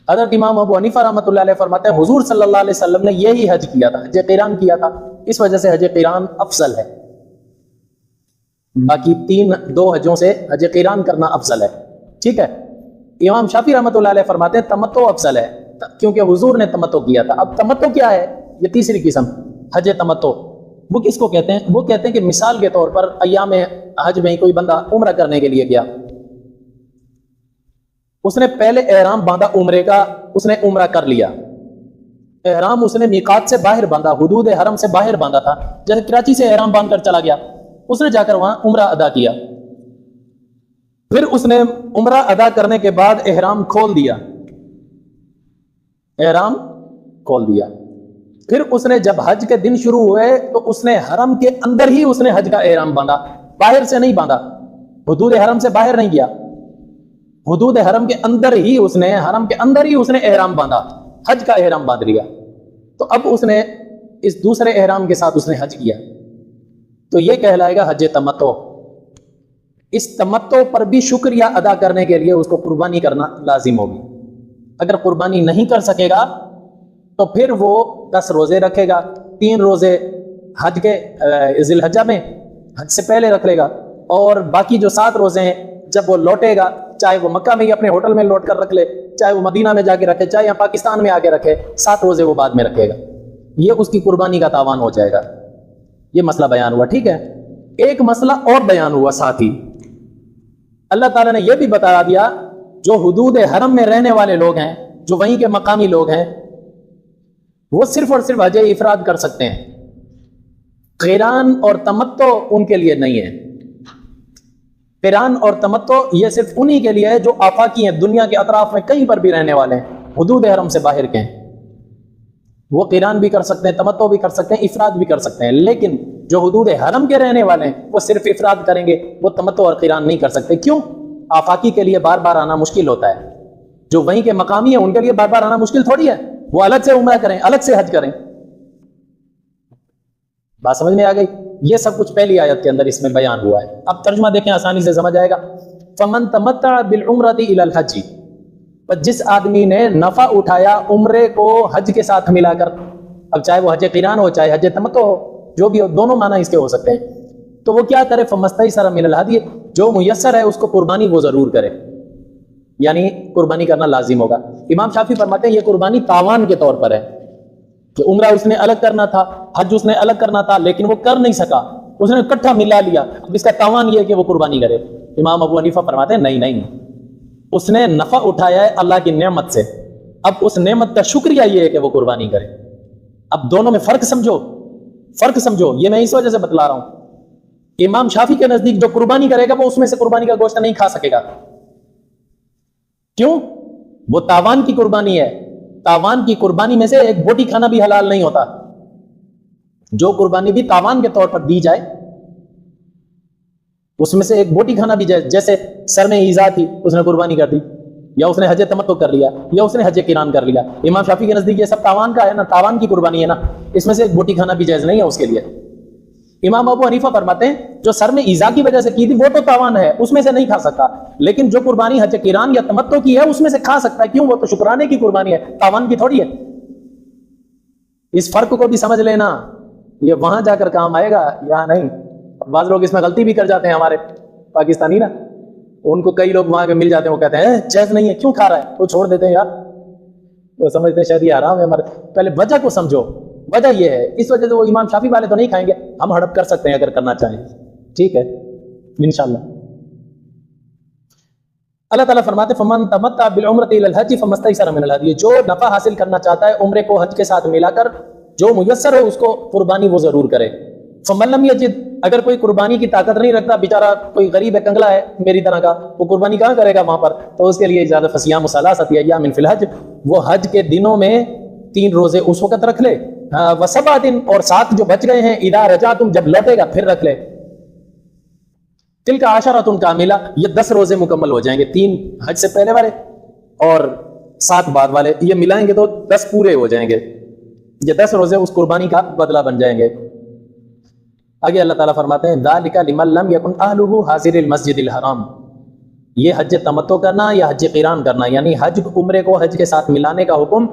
حضرت امام ابو حنیفہ رحمۃ اللہ علیہ فرماتے ہیں حضور صلی اللہ علیہ وسلم نے یہی حج کیا تھا، حج قران کیا تھا، اس وجہ سے حج قران افضل ہے، باقی 2 حجوں سے حج قران کرنا افضل ہے، ٹھیک ہے؟ امام شافعی رحمۃ اللہ علیہ فرماتے ہیں تمتع افضل ہے، کیونکہ حضور نے تمتع کیا تھا۔ اب تمتع کیا ہے؟ یہ تیسری قسم حج تمتع، وہ کس کو کہتے ہیں؟ وہ کہتے ہیں کہ مثال کے طور پر ایام حج میں کوئی بندہ عمرہ کرنے کے لیے گیا، اس نے پہلے احرام باندھا عمرے کا، اس نے عمرہ کر لیا، احرام اس نے میقات سے باہر باندھا، حدود حرم سے باہر باندھا تھا، جیسے کراچی سے احرام باندھ کر چلا گیا، اس نے جا کر وہاں عمرہ ادا کیا، پھر اس نے عمرہ ادا کرنے کے بعد احرام کھول دیا، احرام کھول دیا، پھر اس نے جب حج کے دن شروع ہوئے تو اس نے حرم کے اندر ہی اس نے حج کا احرام باندھا، باہر سے نہیں باندھا، حدود حرم سے باہر نہیں گیا، حدود حرم کے اندر ہی اس نے، حرم کے اندر ہی اس نے احرام باندھا، حج کا احرام باندھ لیا، تو اب اس نے اس دوسرے احرام کے ساتھ اس نے حج کیا، تو یہ کہلائے گا حج تمتع۔ اس تمتع پر بھی شکریہ ادا کرنے کے لیے اس کو قربانی کرنا لازم ہوگی، اگر قربانی نہیں کر سکے گا تو پھر وہ 10 روزے رکھے گا، 3 روزے حج کے ذی الحجہ میں حج سے پہلے رکھ لے گا، اور باقی جو 7 روزے ہیں جب وہ لوٹے گا، چاہے وہ مکہ میں ہی اپنے ہوٹل میں لوٹ کر رکھ لے، چاہے وہ مدینہ میں جا کے رکھے، چاہے یہاں پاکستان میں آ کے رکھے، 7 روزے وہ بعد میں رکھے گا، یہ اس کی قربانی کا تاوان ہو جائے گا۔ یہ مسئلہ بیان ہوا، ٹھیک ہے۔ ایک مسئلہ اور بیان ہوا ساتھ ہی، اللہ تعالیٰ نے یہ بھی بتا دیا جو حدود حرم میں رہنے والے لوگ ہیں، جو وہیں کے مقامی لوگ ہیں، وہ صرف اور صرف حج افراد کر سکتے ہیں، قران اور تمتع ان کے لیے نہیں ہے۔ قران اور تمتع یہ صرف انہی کے لیے ہے جو آفاقی ہیں، دنیا کے اطراف میں کہیں پر بھی رہنے والے ہیں، حدود حرم سے باہر کے ہیں، وہ قران بھی کر سکتے ہیں، تمتع بھی کر سکتے ہیں، افراد بھی کر سکتے ہیں، لیکن جو حدود حرم کے رہنے والے ہیں وہ صرف افراد کریں گے، وہ تمتع اور قران نہیں کر سکتے۔ کیوں؟ آفاقی کے لیے بار بار آنا مشکل ہوتا ہے، جو وہیں کے مقامی ہیں ان کے لیے بار بار آنا مشکل تھوڑی ہے، وہ الگ سے عمرہ کریں، الگ سے حج کریں۔ بات سمجھ میں آ گئی؟ یہ سب کچھ پہلی آیت کے اندر اس میں بیان ہوا ہے۔ اب ترجمہ دیکھیں، آسانی سے سمجھ آئے گا۔ فَمَن تَمَتَّعَ بِالْعُمْرَةِ إِلَى الْحَجِّ، پر جس آدمی نے نفع اٹھایا عمرے کو حج کے ساتھ ملا کر، اب چاہے وہ حج قران ہو چاہے حج تمتع ہو، جو بھی ہو، دونوں معنی اس کے ہو سکتے ہیں، تو وہ کیا کرے؟ فَمَسْتَيْسَرَ مِنَ الْهَدْيِ، جو میسر ہے اس کو قربانی وہ ضرور کرے، یعنی قربانی کرنا لازم ہوگا۔ امام شافعی فرماتے ہیں یہ قربانی تاوان کے طور پر ہے، کہ عمرہ اس نے الگ کرنا تھا، حج اس نے الگ کرنا تھا، لیکن وہ کر نہیں سکا، اس نے اکٹھا ملا لیا، اب اس کا تاوان یہ ہے کہ وہ قربانی کرے۔ امام ابو حنیفہ فرماتے ہیں نہیں، اس نے نفع اٹھایا ہے اللہ کی نعمت سے، اب اس نعمت کا شکریہ یہ ہے کہ وہ قربانی کرے۔ اب دونوں میں فرق سمجھو، یہ میں اس وجہ سے بتلا رہا ہوں۔ امام شافعی کے نزدیک جو قربانی کرے گا وہ اس میں سے قربانی کا گوشت نہیں کھا سکے گا، کیوں؟ وہ تاوان کی قربانی ہے، تاوان کی قربانی میں سے ایک بوٹی کھانا بھی حلال نہیں ہوتا، جو قربانی بھی تاوان کے طور پر دی جائے اس میں سے ایک بوٹی کھانا بھی جائے، جیسے سر میں ایذا تھی اس نے قربانی کر دی، یا اس نے حج تمتع کر لیا، یا اس نے حج قران کر لیا۔ امام شافعی کے نزدیک یہ سب تاوان کا ہے نا، تاوان کی قربانی ہے نا، اس میں سے ایک بوٹی کھانا بھی جائز نہیں ہے اس کے لیے۔ امام ابو حنیفہ فرماتے ہیں جو سر میں ایذا کی وجہ سے کی تھی وہ تو تاوان ہے، اس میں سے نہیں کھا سکتا، لیکن جو قربانی حج قران یا تمتع کی ہے اس میں سے کھا سکتا ہے، کیوں؟ وہ تو شکرانے کی قربانی ہے، تاوان کی تھوڑی ہے۔ اس فرق کو بھی سمجھ لینا، یہ وہاں جا کر کام آئے گا، یہاں نہیں۔ بعض لوگ اس میں غلطی بھی کر جاتے ہیں، ہمارے پاکستانی نا، ان کو کئی لوگ وہاں کے مل جاتے ہیں، وہ کہتے ہیں جائز نہیں ہے، کیوں کھا رہا ہے، وہ چھوڑ دیتے ہیں یار، وہ سمجھتے ہیں شاید یہ حرام ہے ہمارے۔ پہلے وجہ کو سمجھو، وجہ یہ ہے، اس وجہ سے وہ امام شافعی والے تو نہیں کھائیں گے، ہم ہڑپ کر سکتے ہیں اگر کرنا چاہیں، ٹھیک ہے انشاءاللہ۔ اللہ تعالیٰ فرماتے فَمَن تَمَتَّعَ بِالْعُمْرَةِ إِلَى الْحَجِّ فَمَسْتَيْسَرَ مِنَ الْهَدْيِ، جو نفع حاصل کرنا چاہتا ہے عمرے کو حج کے ساتھ ملا کر، جو میسر ہو اس کو قربانی وہ ضرور کرے۔ فَمَن لَمْ يَجِدْ، اگر کوئی قربانی کی طاقت نہیں رکھتا، بیچارہ کوئی غریب ہے، کنگلا ہے میری طرح کا، وہ قربانی کہاں کرے گا وہاں پر، تو اس کے لیے زیادہ فصیام ثلاثۃ ایام فی الحج، وہ حج کے دنوں میں 3 روزے اس وقت رکھ لے، و7 دن، اور 7 جو بچ گئے ہیں اذا رجعتم، جب لوٹے گا پھر رکھ لے۔ تلک عشرۃ کاملہ، یہ 10 روزے مکمل ہو جائیں گے، 3 حج سے پہلے والے اور 7 بعد والے، یہ ملائیں گے تو 10 پورے ہو جائیں گے، یہ 10 روزے اس قربانی کا بدلہ بن جائیں گے۔ آگے اللہ تعالیٰ فرماتے ہیں ذالک لمن لم یکن اہلہ حاضر المسجد الحرام، یہ حج تمتع کرنا یا حج قران کرنا، یعنی حج عمرے کو حج کے ساتھ ملانے کا حکم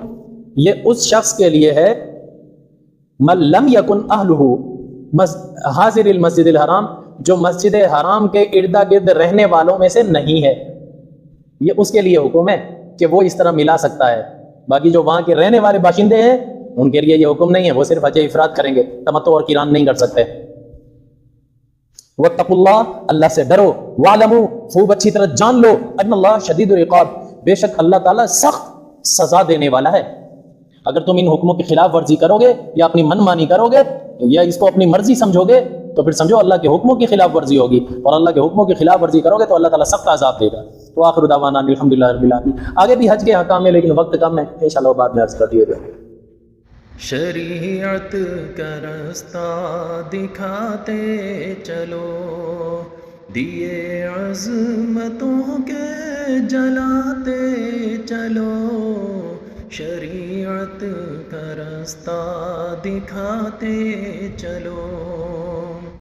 یہ اس شخص کے لیے ہے من لم یکن اہلہ حاضر المسجد الحرام، جو مسجد حرام کے ارد گرد رہنے والوں میں سے نہیں ہے، یہ اس کے لیے حکم ہے کہ وہ اس طرح ملا سکتا ہے۔ باقی جو وہاں کے رہنے والے باشندے ہیں ان کے لیے یہ حکم نہیں ہے، وہ صرف حج افراد کریں گے، تمتع اور قران نہیں کر سکتے۔ واتقوا اللہ، اللہ سے ڈرو، وَاعْلَمُوا، خوب اچھی طرح جان لو، ان اللہ شدید العقاب، بے شک اللہ تعالیٰ سخت سزا دینے والا ہے۔ اگر تم ان حکموں کی خلاف ورزی کرو گے یا اپنی من مانی کرو گے یا اس کو اپنی مرضی سمجھو گے تو پھر سمجھو اللہ کے حکموں کی خلاف ورزی ہوگی، اور اللہ کے حکموں کی خلاف ورزی کرو گے تو اللہ تعالیٰ سخت عذاب دے گا۔ تو آخر دعوانا الحمدللہ رب العالمین۔ آگے بھی حج کے احکام ہے لیکن وقت کم ہے، انشاءاللہ بعد میں عرض کر دیے گا۔ شریعت کا رستہ دکھاتے چلو، دیے عظمتوں کے جلاتے چلو، شریعت کا رستہ دکھاتے چلو۔